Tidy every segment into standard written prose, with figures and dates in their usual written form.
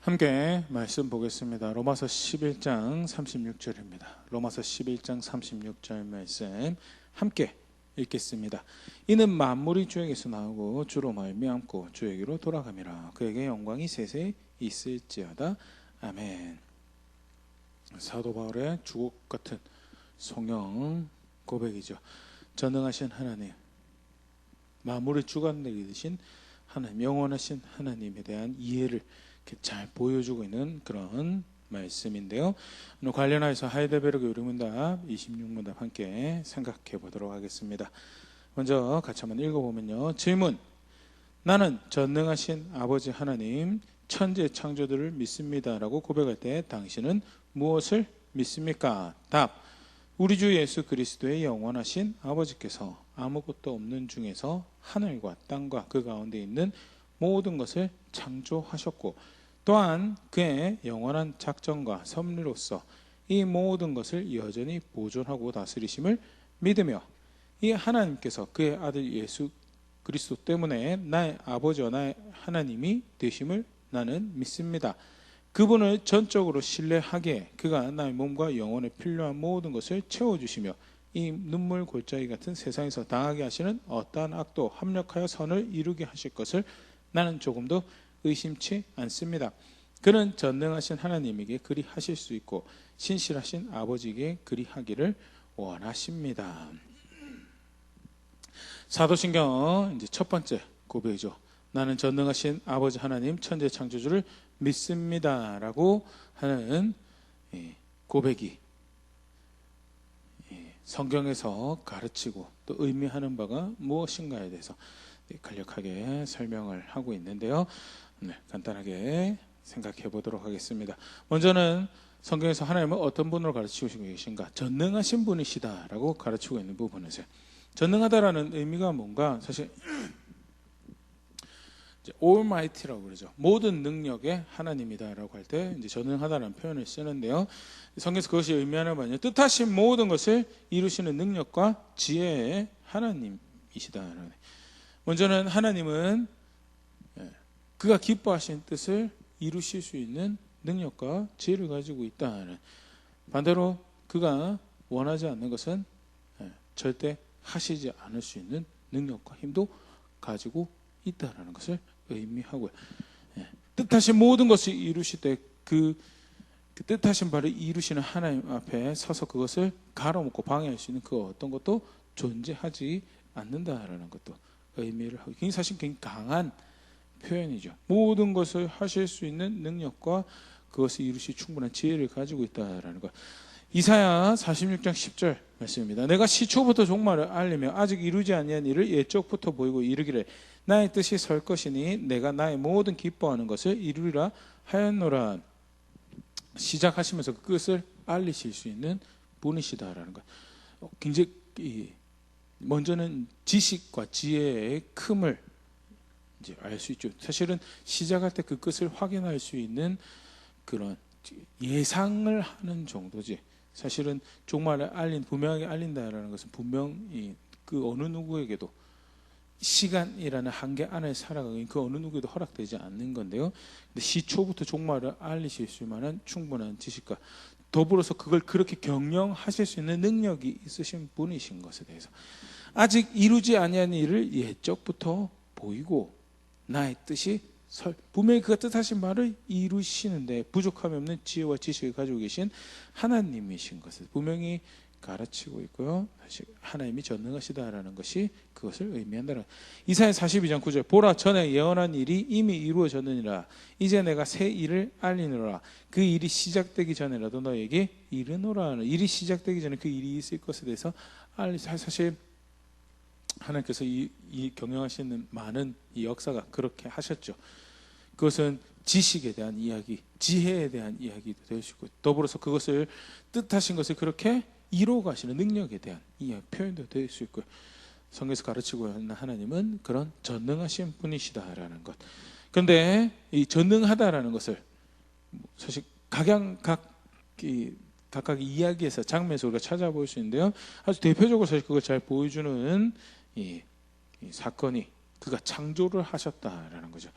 함께 말씀 보겠습니다. 로마서 11장 36절입니다. 로마서 11장 36절 말씀 함께 읽겠습니다. 이는 만물이 주에게서 나오고 주로 말미암고 주에게로 돌아감이라. 그에게 영광이 세세 있을지어다. 아멘. 사도 바울의 주곡 같은 성령 고백이죠. 전능하신 하나님, 만물의 주관자이신 하나님, 영원하신 하나님에 대한 이해를 이렇게 잘 보여주고 있는 그런 말씀인데요. 오늘 관련해서 하이델베르그 요리문답 26문답 함께 생각해 보도록 하겠습니다. 먼저 같이 한번 읽어보면요. 질문: 나는 전능하신 아버지 하나님, 천재 창조들을 믿습니다 라고 고백할 때 당신은 무엇을 믿습니까? 답: 우리 주 예수 그리스도의 영원하신 아버지께서 아무것도 없는 중에서 하늘과 땅과 그 가운데 있는 모든 것을 창조하셨고, 또한 그의 영원한 작정과 섭리로서 이 모든 것을 여전히 보존하고 다스리심을 믿으며, 이 하나님께서 그의 아들 예수 그리스도 때문에 나의 아버지와 나의 하나님이 되심을 나는 믿습니다. 그분을 전적으로 신뢰하기에 그가 나의 몸과 영혼에 필요한 모든 것을 채워주시며, 이 눈물 골짜기 같은 세상에서 당하게 하시는 어떠한 악도 합력하여 선을 이루게 하실 것을 나는 조금도 의심치 않습니다. 그는 전능하신 하나님에게 그리 하실 수 있고 신실하신 아버지에게 그리 하기를 원하십니다. 사도신경 이제 첫 번째 고백이죠. 나는 전능하신 아버지 하나님, 천재 창조주를 믿습니다 라고 하는 고백이 성경에서 가르치고 또 의미하는 바가 무엇인가에 대해서 간략하게 설명을 하고 있는데요. 간단하게 생각해 보도록 하겠습니다. 먼저는 성경에서 하나님은 어떤 분으로 가르치고 계신가? 전능하신 분이시다 라고 가르치고 있는 부분이세요. 전능하다라는 의미가 뭔가, 사실 Almighty라고 그러죠. 모든 능력의 하나님이다라고 할 때 이제 전능하다라는 표현을 쓰는데요. 성경에서 그것이 의미하는 바는 뜻하신 모든 것을 이루시는 능력과 지혜의 하나님이시다. 먼저는 하나님은 그가 기뻐하신 뜻을 이루실 수 있는 능력과 지혜를 가지고 있다는, 반대로 그가 원하지 않는 것은 절대 하시지 않을 수 있는 능력과 힘도 가지고 있다는 것을 의미하고요. 뜻하신 모든 것을 이루실 때 그 뜻하신 바를 이루시는 하나님 앞에 서서 그것을 가로막고 방해할 수 있는 그 어떤 것도 존재하지 않는다라는 것도 의미를 하고, 사실 굉장히 강한 표현이죠. 모든 것을 하실 수 있는 능력과 그것을 이루실 충분한 지혜를 가지고 있다라는 것. 이사야 46장 10절 말씀입니다. 내가 시초부터 종말을 알리며 아직 이루지 아니한 일을 예적부터 보이고 이르기를 나의 뜻이 설 것이니 내가 나의 모든 기뻐하는 것을 이루리라 하였노라. 시작하시면서 그 끝을 알리실 수 있는 분이시다라는 것. 굉장히 먼저는 지식과 지혜의 큼을 이제 알 수 있죠. 사실은 시작할 때 그 끝을 확인할 수 있는 그런 예상을 하는 정도지, 사실은 종말을 분명하게 알린다라는 것은 분명히 그 어느 누구에게도 시간이라는 한계 안에 살아가긴 그 어느 누구에도 허락되지 않는 건데요. 근데 시초부터 종말을 알리실 수 있는 충분한 지식과 더불어서 그걸 그렇게 경영하실 수 있는 능력이 있으신 분이신 것에 대해서, 아직 이루지 아니한 일을 예적부터 보이고 나의 뜻이 분명히 그가 뜻하신 말을 이루시는데 부족함이 없는 지혜와 지식을 가지고 계신 하나님이신 것을 분명히 가르치고 있고요. 사실 하나님이 전능하시다라는 것이 그것을 의미한다는. 이사야 42장 9절 보라, 전에 예언한 일이 이미 이루어졌느니라. 이제 내가 새 일을 알리노라. 그 일이 시작되기 전에라도 너에게 이르노라. 일이 시작되기 전에 그 일이 있을 것에 대해서 사실 하나님께서 이 경영하시는 많은 이 역사가 그렇게 하셨죠. 그것은 지식에 대한 이야기, 지혜에 대한 이야기도 될 수 있고, 더불어서 그것을 뜻하신 것을 그렇게 이루어가시는 능력에 대한 이야기, 표현도 될 수 있고요. 성경에서 가르치고 있는 하나님은 그런 전능하신 분이시다라는 것. 그런데 이 전능하다라는 것을 사실 각각의 이야기에서 장면에서 우리가 찾아볼 수 있는데요. 아주 대표적으로 사실 그걸 잘 보여주는 이 사건이 그가 창조를 하셨다라는 거죠.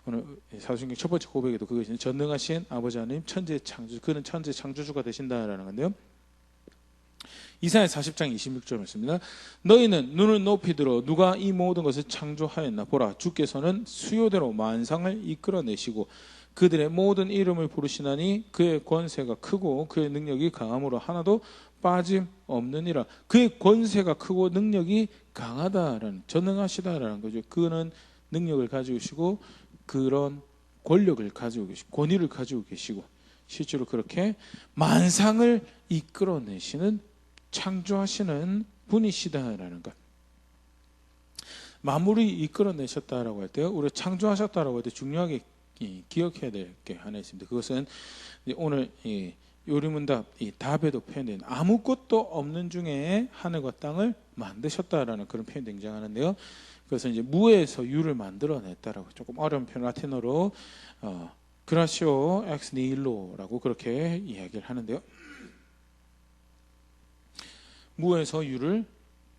오늘 사도신경 첫 번째 고백에도 그것이 전능하신 아버지 하나님 천지의 창조, 그는 천지의 창조주가 되신다라는 건데요. 이사야 40장 26절 말씀입니다. 너희는 눈을 높이 들어 누가 이 모든 것을 창조하였나 보라. 주께서는 수요대로 만상을 이끌어내시고 그들의 모든 이름을 부르시나니 그의 권세가 크고 그의 능력이 강함으로 하나도 빠짐없느니라. 그의 권세가 크고 능력이 강하다라는, 전능하시다라는 거죠. 그는 능력을 가지고 계시고 그런 권력을 가지고 계시고 권위를 가지고 계시고 실제로 그렇게 만상을 이끌어내시는, 창조하시는 분이시다라는 것. 만물을 이끌어내셨다라고 할 때요, 우리가 창조하셨다라고 할 때 중요하게 기억해야 될 게 하나 있습니다. 그것은 오늘 요리문답 답에도 표현된 아무것도 없는 중에 하늘과 땅을 만드셨다라는 그런 표현이 등장하는데요. 그래서 이제 무에서 유를 만들어냈다라고, 조금 어려운 표현 라틴어로 그라시오 엑스 니힐로라고 그렇게 이야기를 하는데요. 무에서 유를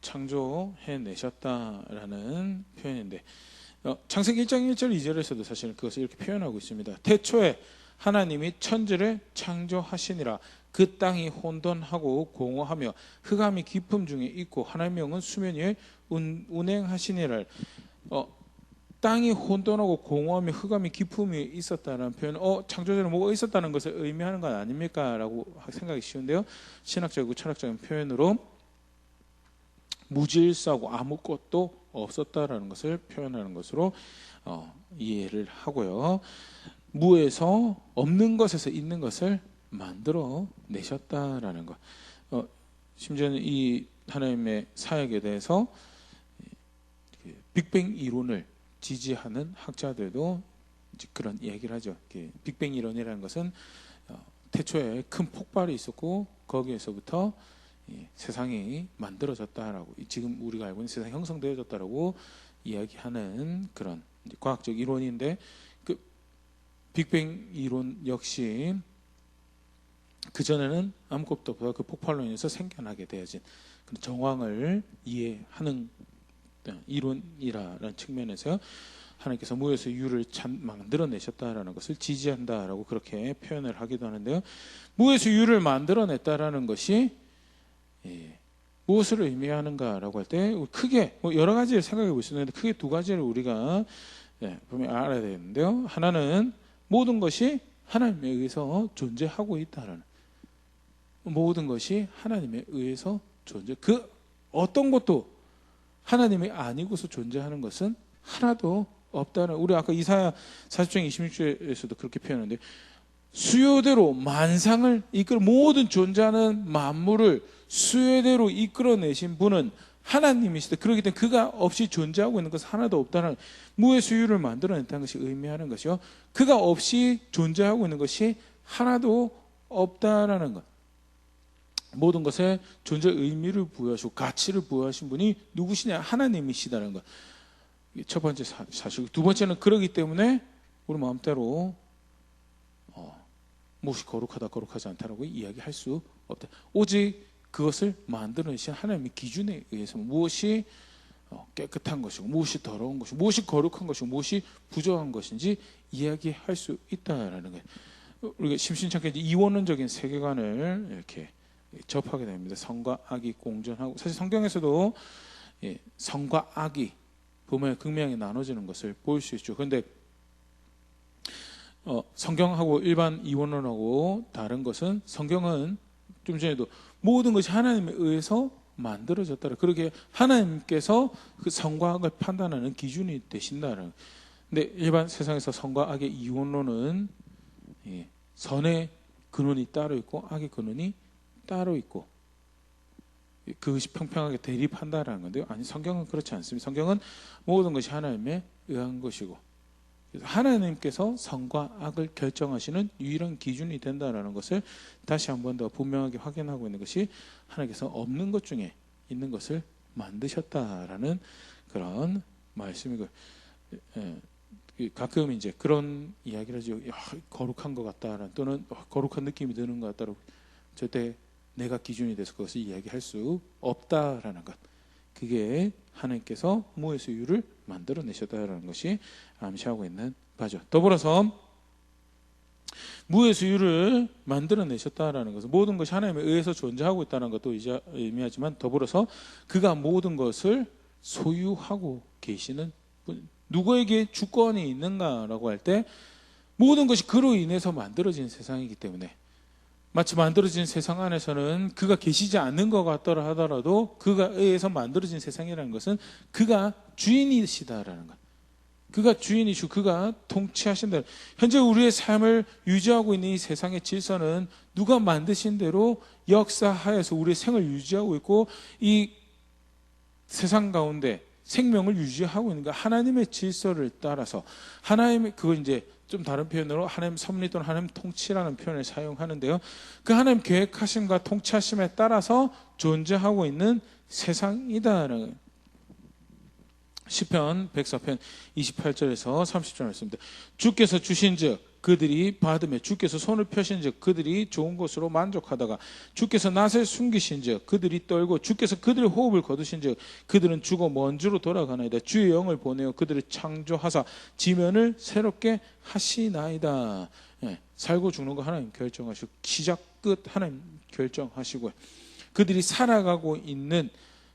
창조해내셨다라는 표현인데, 창세기 1장 1절 2절에서도 사실 그것을 이렇게 표현하고 있습니다. 태초에 하나님이 천지를 창조하시니라. 그 땅이 혼돈하고 공허하며 흑암이 깊음 중에 있고 하나님의 영은 수면 위에 운행하시니라. 땅이 혼돈하고 공허하며 흑암이 깊음 위에 있었다는 표현, 창조 전에 뭐가 있었다는 것을 의미하는 건 아닙니까? 라고 생각이 쉬운데요. 신학적이고 철학적인 표현으로 무질서하고 아무것도 없었다라는 것을 표현하는 것으로 이해를 하고요. 무에서, 없는 것에서 있는 것을 만들어 내셨다라는 것. 심지어는 이 하나님의 사역에 대해서 빅뱅 이론을 지지하는 학자들도 그런 이야기를 하죠. 빅뱅 이론이라는 것은 태초에 큰 폭발이 있었고 거기에서부터 세상이 만들어졌다라고, 지금 우리가 알고 있는 세상이 형성되어졌다라고 이야기하는 그런 과학적 이론인데, 그 빅뱅 이론 역시 그전에는 아무것도 없다가 그 폭발로 인해서 생겨나게 되어진 그런 정황을 이해하는 이론이라는 측면에서 하나님께서 무에서 유를 만들어내셨다라는 것을 지지한다라고 그렇게 표현을 하기도 하는데요. 무에서 유를 만들어냈다라는 것이 무엇을 의미하는가라고 할 때 크게 여러 가지를 생각해 볼 수 있는데, 크게 두 가지를 우리가 분명히 알아야 되는데요. 하나는 모든 것이 하나님에 의해서 존재하고 있다라는, 모든 것이 하나님에 의해서 존재, 그 어떤 것도 하나님이 아니고서 존재하는 것은 하나도 없다는, 우리 아까 이사야 40장 26절에서도 그렇게 표현하는데, 수요대로 만상을 이끌어, 모든 존재하는 만물을 수요대로 이끌어내신 분은 하나님이시다. 그렇기 때문에 그가 없이 존재하고 있는 것은 하나도 없다는, 무의 수유를 만들어냈다는 것이 의미하는 것이요, 그가 없이 존재하고 있는 것이 하나도 없다라는 것. 모든 것에 존재 의미를 부여하시고 가치를 부여하신 분이 누구시냐? 하나님이시다는 것. 첫 번째 사실. 두 번째는 그러기 때문에 우리 마음대로 무엇이 거룩하다 거룩하지 않다라고 이야기할 수 없다. 오직 그것을 만들어내신 하나님의 기준에 의해서 무엇이 깨끗한 것이고 무엇이 더러운 것이고 무엇이 거룩한 것이고 무엇이 부정한 것인지 이야기할 수 있다라는 거예요. 우리가 심심찮게 이원론적인 세계관을 이렇게 접하게 됩니다. 성과 악이 공존하고, 사실 성경에서도 성과 악이 분명히 극명하게 나눠지는 것을 볼 수 있죠. 그런데 성경하고 일반 이원론하고 다른 것은, 성경은 좀 전에도 모든 것이 하나님에 의해서 만들어졌다. 그렇게 하나님께서 그 성과 악을 판단하는 기준이 되신다는. 근데 일반 세상에서 성과 악의 이원론은 선의 근원이 따로 있고 악의 근원이 따로 있고 그것이 평평하게 대립한다라는 건데요. 아니, 성경은 그렇지 않습니다. 성경은 모든 것이 하나님에 의한 것이고, 하나님께서 선과 악을 결정하시는 유일한 기준이 된다라는 것을 다시 한 번 더 분명하게 확인하고 있는 것이, 하나님께서 없는 것 중에 있는 것을 만드셨다라는 그런 말씀이고, 가끔 이제 그런 이야기를 하죠. 거룩한 것 같다, 또는 거룩한 느낌이 드는 것 같다라고. 절대 내가 기준이 돼서 그것을 이야기할 수 없다라는 것. 그게 하나님께서 무에서 유를 만들어내셨다라는 것이 암시하고 있는 봐죠. 더불어서 무에서 유를 만들어내셨다라는 것은 모든 것이 하나님에 의해서 존재하고 있다는 것도 의미하지만 더불어서 그가 모든 것을 소유하고 계시는 분. 누구에게 주권이 있는가라고 할 때 모든 것이 그로 인해서 만들어진 세상이기 때문에 마치 만들어진 세상 안에서는 그가 계시지 않는 것 같더라 하더라도 그가 의해서 만들어진 세상이라는 것은 그가 주인이시다라는 것. 그가 주인이시고 그가 통치하신다. 현재 우리의 삶을 유지하고 있는 이 세상의 질서는 누가 만드신 대로 역사하여서 우리의 생을 유지하고 있고 이 세상 가운데 생명을 유지하고 있는 거 하나님의 질서를 따라서 하나님의 그거 이제 좀 다른 표현으로 하나님 섭리 또는 하나님 통치라는 표현을 사용하는데요. 그 하나님 계획하심과 통치하심에 따라서 존재하고 있는 세상이다라는 거예요. 시편 104편 28절에서 30절 말씀입니다. 주께서 주신즉 그들이 받으며 주께서 손을 펴신즉 그들이 좋은 것으로 만족하다가 주께서 낯을 숨기신즉 그들이 떨고 주께서 그들의 호흡을 거두신즉 그들은 죽어 먼지로 돌아가나이다. 주의 영을 보내어 그들을 창조하사 지면을 새롭게 하시나이다. 예, 살고 죽는 거 하나님 결정하시고 시작 끝 하나님 결정하시고요. 그들이 살아가고 있는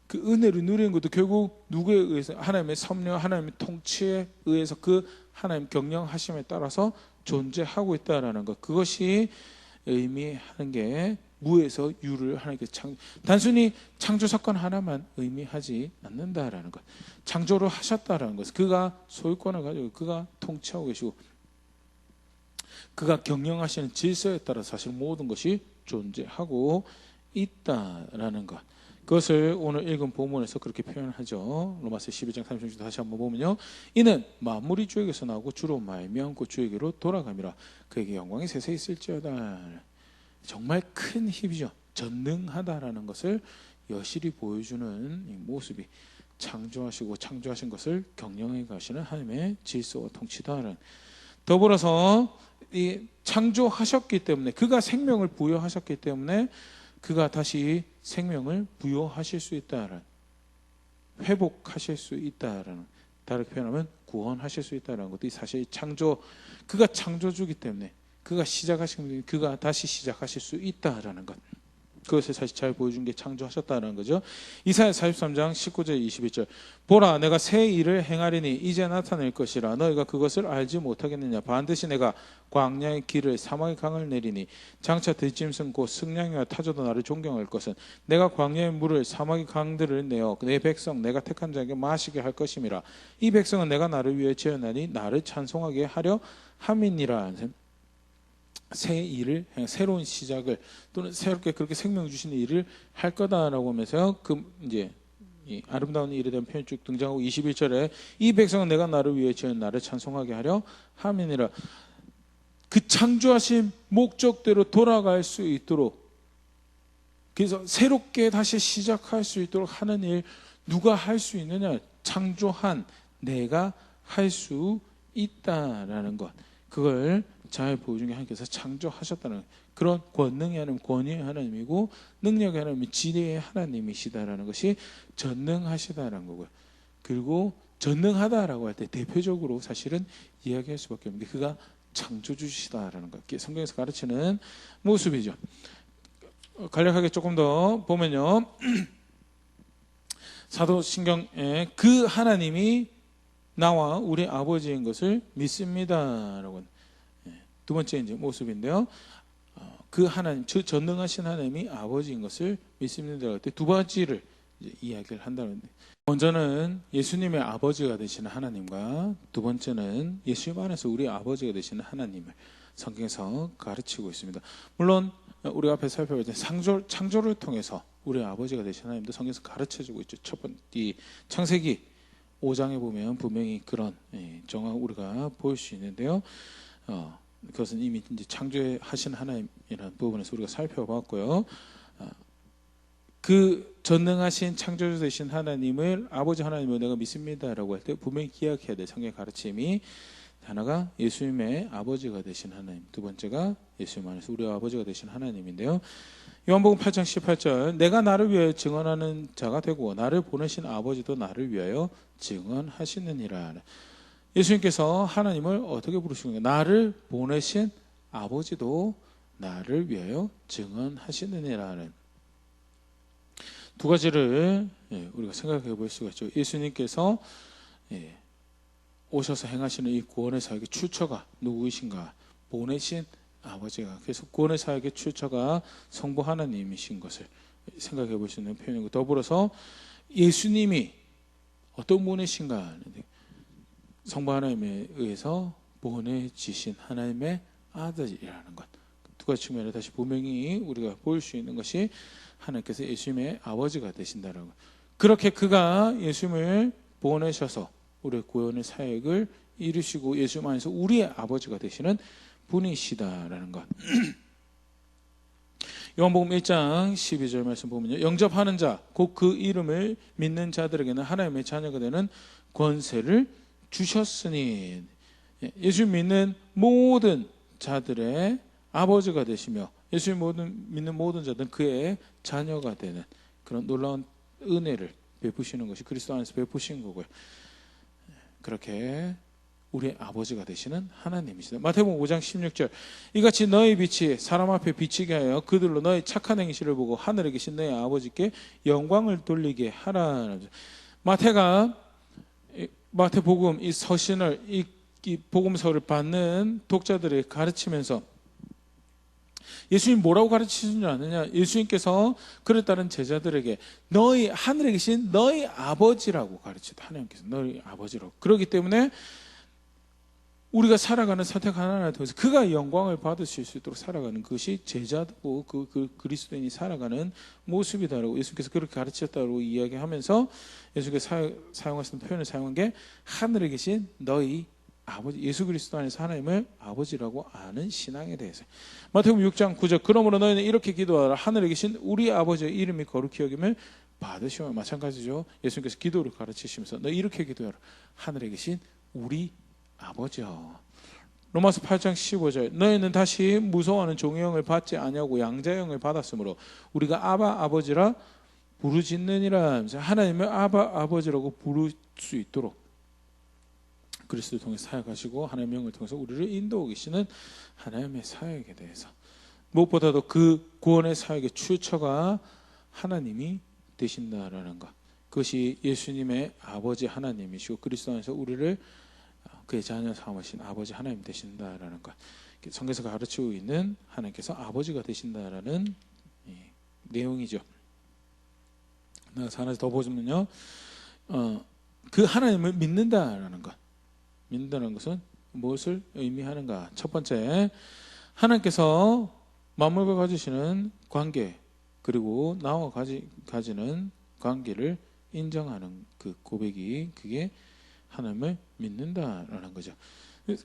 그 은혜를 누리는 것도 결국 누구에 의해서 하나님의 섭리와 하나님의 통치에 의해서 그 하나님 경영하심에 따라서 존재하고 있다라는 것. 그것이 의미하는 게 무에서 유를 하나님께 단순히 창조 사건 하나만 의미하지 않는다라는 것. 창조를 하셨다라는 것. 그가 소유권을 가지고 그가 통치하고 계시고 그가 경영하시는 질서에 따라 사실 모든 것이 존재하고 있다라는 것. 그것을 오늘 읽은 본문에서 그렇게 표현하죠. 로마서 12장 36절 다시 한번 보면요. 이는 만물이 주에게서 나오고 주로 말미암고 주에게로 돌아감이라. 그에게 영광이 세세 있을지어다. 정말 큰 힘이죠. 전능하다라는 것을 여실히 보여주는 이 모습이 창조하시고 창조하신 것을 경영해 가시는 하나님의 질서와 통치다라는. 더불어서 이 창조하셨기 때문에 그가 생명을 부여하셨기 때문에 그가 다시 생명을 부여하실 수 있다라는, 회복하실 수 있다라는, 다르게 표현하면 구원하실 수 있다라는 것도 사실 그가 창조주기 때문에 그가 시작하신 것이 그가 다시 시작하실 수 있다라는 것. 그것을 사실 잘 보여준 게 창조하셨다는 거죠. 이사야 43장 19절 21절 보라 내가 새 일을 행하리니 이제 나타낼 것이라 너희가 그것을 알지 못하겠느냐. 반드시 내가 광야의 길을 사막의 강을 내리니 장차 들짐승 곧 승냥이와 타조도 나를 존경할 것은 내가 광야의 물을 사막의 강들을 내어 내 백성 내가 택한 자에게 마시게 할 것임이라. 이 백성은 내가 나를 위해 지었나니 나를 찬송하게 하려 함이니라. 새 일을, 새로운 시작을 또는 새롭게 그렇게 생명 주시는 일을 할 거다라고 하면서 그 이제 이 아름다운 일에 대한 표현이 쭉 등장하고 21절에 이 백성은 내가 나를 위해 지은 나를 찬송하게 하려 함이니라. 그 창조하신 목적대로 돌아갈 수 있도록, 그래서 새롭게 다시 시작할 수 있도록 하는 일 누가 할 수 있느냐? 창조한 내가 할 수 있다라는 것. 그걸 잘 보여준 게 하나님께서 창조하셨다는 그런 권능의 하나님, 권위의 하나님이고 능력의 하나님, 지혜의 하나님이시다라는 것이 전능하시다라는 거고요. 그리고 전능하다라고 할 때 대표적으로 사실은 이야기할 수밖에 없는 게 그가 창조주시다라는 것. 성경에서 가르치는 모습이죠. 간략하게 조금 더 보면요. 사도신경에 그 하나님이 나와 우리 아버지인 것을 믿습니다라고. 두 번째 이제 모습인데요. 그 하나님, 전능하신 하나님이 아버지인 것을 믿습니다. 할 때 두 가지를 이제 이야기를 한다는데, 먼저는 예수님의 아버지가 되시는 하나님과 두 번째는 예수님 안에서 우리 아버지가 되시는 하나님을 성경에서 가르치고 있습니다. 물론 우리 앞에 살펴볼 창조를 통해서 우리 아버지가 되시는 하나님도 성경에서 가르쳐주고 있죠. 첫 번째 창세기 5장에 보면 분명히 그런 정황 우리가 볼 수 있는데요. 그것은 이미 이제 창조하신 하나님이라는 부분에서 우리가 살펴봤고요. 그 전능하신 창조주 되신 하나님을 아버지 하나님을 내가 믿습니다라고 할 때 분명히 기억해야 될 성경의 가르침이 하나가 예수님의 아버지가 되신 하나님, 두 번째가 예수님 안에서 우리 아버지가 되신 하나님인데요. 요한복음 8장 18절 내가 나를 위하여 증언하는 자가 되고 나를 보내신 아버지도 나를 위하여 증언하시느니라. 예수님께서 하나님을 어떻게 부르시는가? 나를 보내신 아버지도 나를 위하여 증언하시느니라는 두 가지를 우리가 생각해 볼 수가 있죠. 예수님께서 오셔서 행하시는 이 구원의 사역의 출처가 누구이신가? 보내신 아버지가, 그래서 구원의 사역의 출처가 성부 하나님이신 것을 생각해 볼 수 있는 표현이고, 더불어서 예수님이 어떤 분이신가? 성부 하나님에 의해서 보내지신 하나님의 아들이라는 것, 두 가지 측면에 다시 분명히 우리가 볼 수 있는 것이 하나님께서 예수님의 아버지가 되신다는 것. 그렇게 그가 예수님을 보내셔서 우리의 구원의 사역을 이루시고 예수 안에서 우리의 아버지가 되시는 분이시다라는 것. 요한복음 1장 12절 말씀 보면요, 영접하는 자, 곧 그 이름을 믿는 자들에게는 하나님의 자녀가 되는 권세를 주셨으니, 예수 믿는 모든 자들의 아버지가 되시며 예수 믿는 모든 자들은 그의 자녀가 되는 그런 놀라운 은혜를 베푸시는 것이 그리스도 안에서 베푸신 거고요. 그렇게 우리의 아버지가 되시는 하나님이시다. 마태복음 5장 16절, 이같이 너희 빛이 사람 앞에 비치게 하여 그들로 너희 착한 행실을 보고 하늘에 계신 너희 아버지께 영광을 돌리게 하라. 마태복음 이 서신을 이 복음서를 받는 독자들을 가르치면서 예수님 뭐라고 가르치시는 줄 아느냐? 예수님께서 그를 따른 제자들에게 너희 하늘에 계신 너희 아버지라고 가르치다. 하나님께서 너희 아버지라고. 그렇기 때문에 우리가 살아가는 선택 하나하나 통해서 그가 영광을 받으실 수 있도록 살아가는 것이 제자고 그 그리스도인이 살아가는 모습이다라고 예수님께서 그렇게 가르쳤다고 이야기하면서 예수님께서 사용하시는 표현을 사용한 게 하늘에 계신 너희 아버지, 예수 그리스도 안에서 하나님을 아버지라고 아는 신앙에 대해서. 마태복음 6장 9절, 그러므로 너희는 이렇게 기도하라. 하늘에 계신 우리 아버지의 이름이 거룩히 여김을 받으시면, 마찬가지죠. 예수님께서 기도를 가르치시면서 너 이렇게 기도하라. 하늘에 계신 우리 아버지여. 로마서 8장 15절, 너희는 다시 무서워하는 종의 영을 받지 아니하고 양자의 영을 받았으므로 우리가 아바 아버지라 부르짖느니라. 하나님을 아바 아버지라고 부를 수 있도록 그리스도를 통해 사역하시고 하나님의 영을 통해서 우리를 인도하고 계시는 하나님의 사역에 대해서, 무엇보다도 그 구원의 사역의 출처가 하나님이 되신다라는 것, 그것이 예수님의 아버지 하나님이시고 그리스도 안에서 우리를 그의 자녀 삼으신 아버지 하나님 되신다라는 것, 성경에서 가르치고 있는 하나님께서 아버지가 되신다라는 내용이죠. 하나 더 보자면요, 그 하나님을 믿는다라는 것, 믿는다는 것은 무엇을 의미하는가? 첫 번째, 하나님께서 만물과 가지시는 관계, 그리고 나와 가지는 관계를 인정하는 그 고백이, 그게 하나님을 믿는다라는 거죠.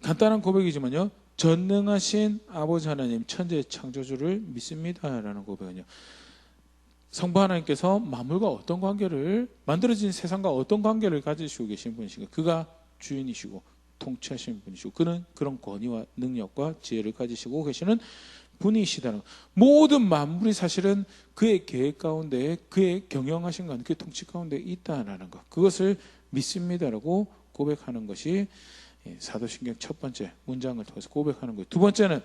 간단한 고백이지만요, 전능하신 아버지 하나님, 천재 창조주를 믿습니다라는 고백은요, 성부 하나님께서 만물과 어떤 관계를, 만들어진 세상과 어떤 관계를 가지시고 계신 분이신가? 그가 주인이시고 통치하시는 분이시고 그는 그런 권위와 능력과 지혜를 가지시고 계시는 분이시다는 것. 모든 만물이 사실은 그의 계획 가운데, 그의 경영하신 가운데, 그의 통치 가운데 있다는 것, 그것을 믿습니다라고 고백하는 것이 사도신경 첫 번째 문장을 통해서 고백하는 거예요. 두 번째는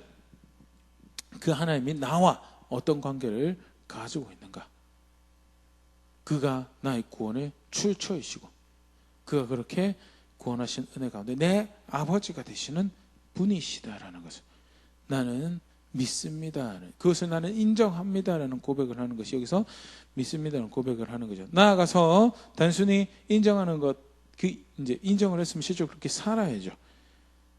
그 하나님이 나와 어떤 관계를 가지고 있는가? 그가 나의 구원의 출처이시고 그가 그렇게 구원하신 은혜 가운데 내 아버지가 되시는 분이시다라는 것을 나는 믿습니다. 그것을 나는 인정합니다라는 고백을 하는 것이, 여기서 믿습니다라는 고백을 하는 거죠. 나아가서 단순히 인정하는 것, 이제 인정을 했으면 실제로 그렇게 살아야죠.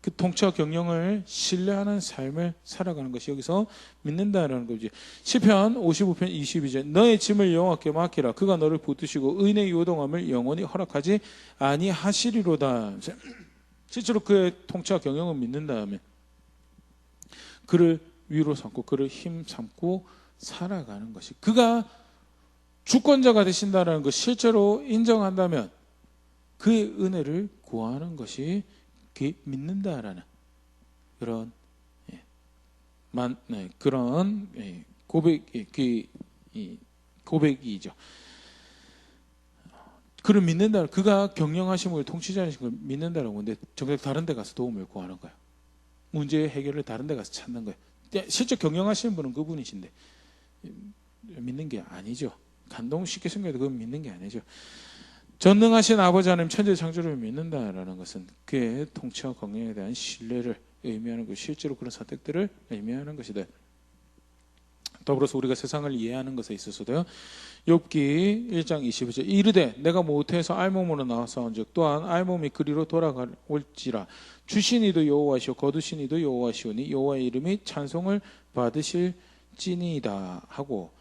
그 통치와 경영을 신뢰하는 삶을 살아가는 것이 여기서 믿는다라는 거지. 시편 55편 22절, 너의 짐을 여호와께 맡기라. 그가 너를 붙드시고 의인의 요동함을 영원히 허락하지 아니하시리로다. 실제로 그의 통치와 경영을 믿는 다음에 그를 위로 삼고 그를 힘 삼고 살아가는 것이, 그가 주권자가 되신다는 것 실제로 인정한다면 그의 은혜를 구하는 것이 믿는다라는 그런 그런 고백이죠. 그를 믿는다. 그가 경영하신 분을 통치자이신 걸 믿는다라고 하는데 정작 다른 데 가서 도움을 구하는 거예요. 문제의 해결을 다른 데 가서 찾는 거예요. 실제 경영하시는 분은 그분이신데 믿는 게 아니죠. 간동 쉽게 생각해도 그건 믿는 게 아니죠. 전능하신 아버지 하나님 천지 창조를 믿는다라는 것은 그의 통치와 경영에 대한 신뢰를 의미하는 것, 실제로 그런 선택들을 의미하는 것이다. 더불어서 우리가 세상을 이해하는 것에 있어서도요. 욥기 1장 22절 이르되 내가 모태에서 알몸으로 나왔사온즉 또한 알몸이 그리로 돌아올지라 주신 이도 여호와시오 거두신 이도 여호와시오니 여호와의 이름이 찬송을 받으실지니이다 하고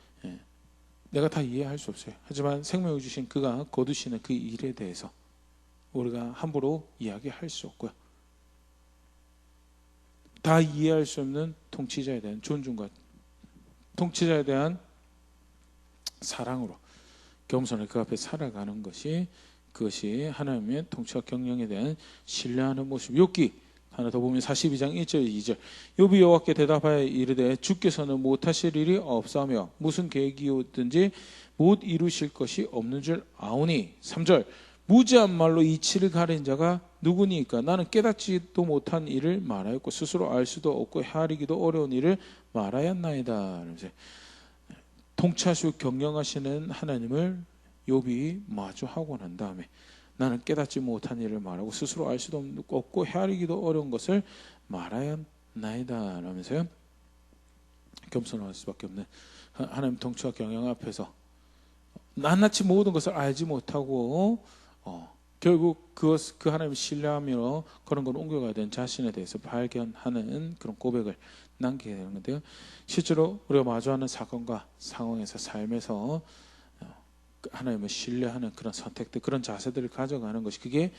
내가 다 이해할 수 없어요. 하지만 생명을 주신 그가 거두시는 그 일에 대해서 우리가 함부로 이야기할 수 없고요. 다 이해할 수 없는 통치자에 대한 존중과 통치자에 대한 사랑으로 겸손히 그 앞에 살아가는 것이 그것이 하나님의 통치와 경영에 대한 신뢰하는 모습. 욥기 하나 더 보면 42장 1절 2절 욥이 여호와께 대답하여 이르되 주께서는 못하실 일이 없사며 무슨 계획이든지 못 이루실 것이 없는 줄 아오니 3절 무지한 말로 이치를 가린 자가 누구니까 나는 깨닫지도 못한 일을 말하였고 스스로 알 수도 없고 헤아리기도 어려운 일을 말하였나이다. 통치하시고 경영하시는 하나님을 욥이 마주하고 난 다음에 나는 깨닫지 못한 일을 말하고 스스로 알 수도 없고 헤아리기도 어려운 것을 말하였나이다 라면서요. 겸손할 수밖에 없는 하나님 통치와 경영 앞에서 낱낱이 모든 것을 알지 못하고 결국 그 하나님을 신뢰하며 그런 걸 옮겨가야 되는 자신에 대해서 발견하는 그런 고백을 남기게 되는 건데요. 실제로 우리가 마주하는 사건과 상황에서 삶에서 하나님을 신뢰하는 그런 선택들, 그런 자세들을 가져가는 것이 그게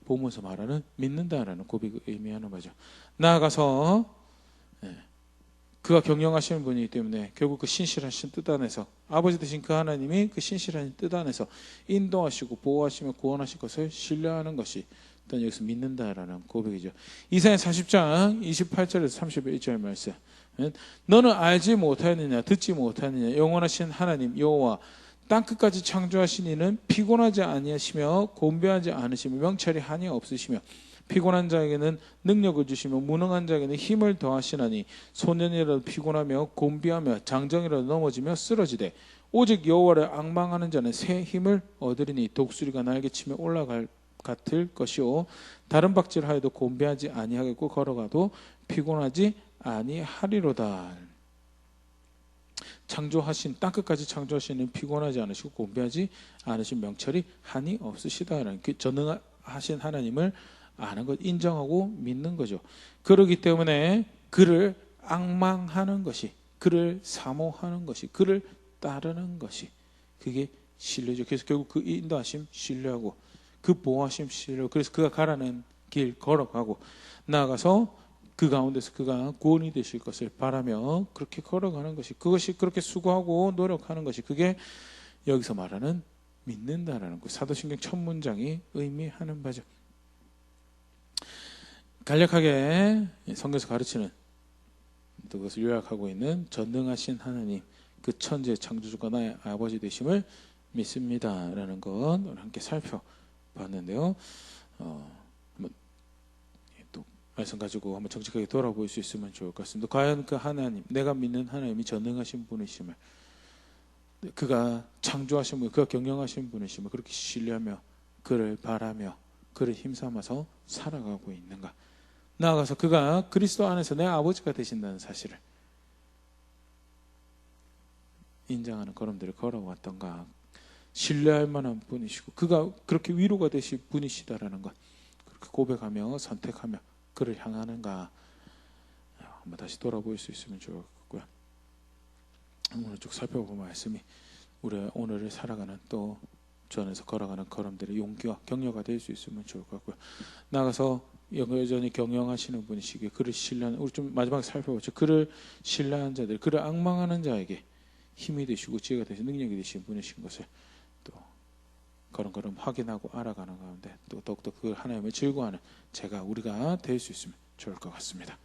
보면서 말하는 믿는다라는 고백을 의미하는 거죠. 나아가서 그가 경영하시는 분이기 때문에 결국 그 신실하신 뜻 안에서 아버지 되신 그 하나님이 그 신실한 뜻 안에서 인도하시고 보호하시며 구원하실 것을 신뢰하는 것이 일단 여기서 믿는다라는 고백이죠. 이사야 40장 28절에서 31절 말씀. 너는 알지 못하느냐 듣지 못하느냐 영원하신 하나님 여호와 땅끝까지 창조하신 이는 피곤하지 아니하시며 곤배하지 않으시며 명철이 한이 없으시며 피곤한 자에게는 능력을 주시며 무능한 자에게는 힘을 더하시나니 소년이라도 피곤하며 곤비하며 장정이라도 넘어지며 쓰러지되 오직 여호와를 앙망하는 자는 새 힘을 얻으리니 독수리가 날개치며 올라갈 같을 것이요 다른 박질하여도 곤배하지 아니하겠고 걸어가도 피곤하지 아니하리로다. 창조하신 땅끝까지 창조하시는 피곤하지 않으시고 곤배하지 않으신 명철이 한이 없으시다라는 그 전능하신 하나님을 아는 것, 인정하고 믿는 거죠. 그렇기 때문에 그를 앙망하는 것이, 그를 사모하는 것이, 그를 따르는 것이 그게 신뢰죠. 그래서 결국 그 인도하심 신뢰하고 그 보호하심 신뢰하고 그래서 그가 가라는 길 걸어가고 나아가서 그 가운데서 그가 구원이 되실 것을 바라며 그렇게 걸어가는 것이 그것이 그렇게 수고하고 노력하는 것이 그게 여기서 말하는 믿는다라는 그 사도신경 첫 문장이 의미하는 바죠. 간략하게 성경에서 가르치는 또 그것을 요약하고 있는 전능하신 하나님 그 천지의 창조주가 나의 아버지 되심을 믿습니다라는 것 함께 살펴봤는데요. 또 말씀 가지고 한번 정직하게 돌아볼 수 있으면 좋을 것 같습니다. 과연 그 하나님, 내가 믿는 하나님이 전능하신 분이심을, 그가 창조하신 분, 그가 경영하신 분이심을 그렇게 신뢰하며 그를 바라며 그를 힘삼아서 살아가고 있는가? 나아가서 그가 그리스도 안에서 내 아버지가 되신다는 사실을 인정하는 걸음들을 걸어왔던가? 신뢰할 만한 분이시고 그가 그렇게 위로가 되실 분이시다라는 것 그렇게 고백하며 선택하며 그를 향하는가? 한번 다시 돌아볼 수 있으면 좋을 것 같고요. 오늘 쭉 살펴본 말씀이 우리 오늘을 살아가는 또 주 안에서 걸어가는 걸음들의 용기와 격려가 될 수 있으면 좋을 것 같고요. 나아가서 여전히 경영하시는 분이시기에 그를 신뢰하는, 우리 좀 마지막에 살펴보죠. 그를 신뢰하는 자들, 그를 앙망하는 자에게 힘이 되시고 지혜가 되시고 능력이 되신 분이신 것을 또 걸음걸음 확인하고 알아가는 가운데 또 더욱더 그 하나님을 즐거워하는 우리가 될 수 있으면 좋을 것 같습니다.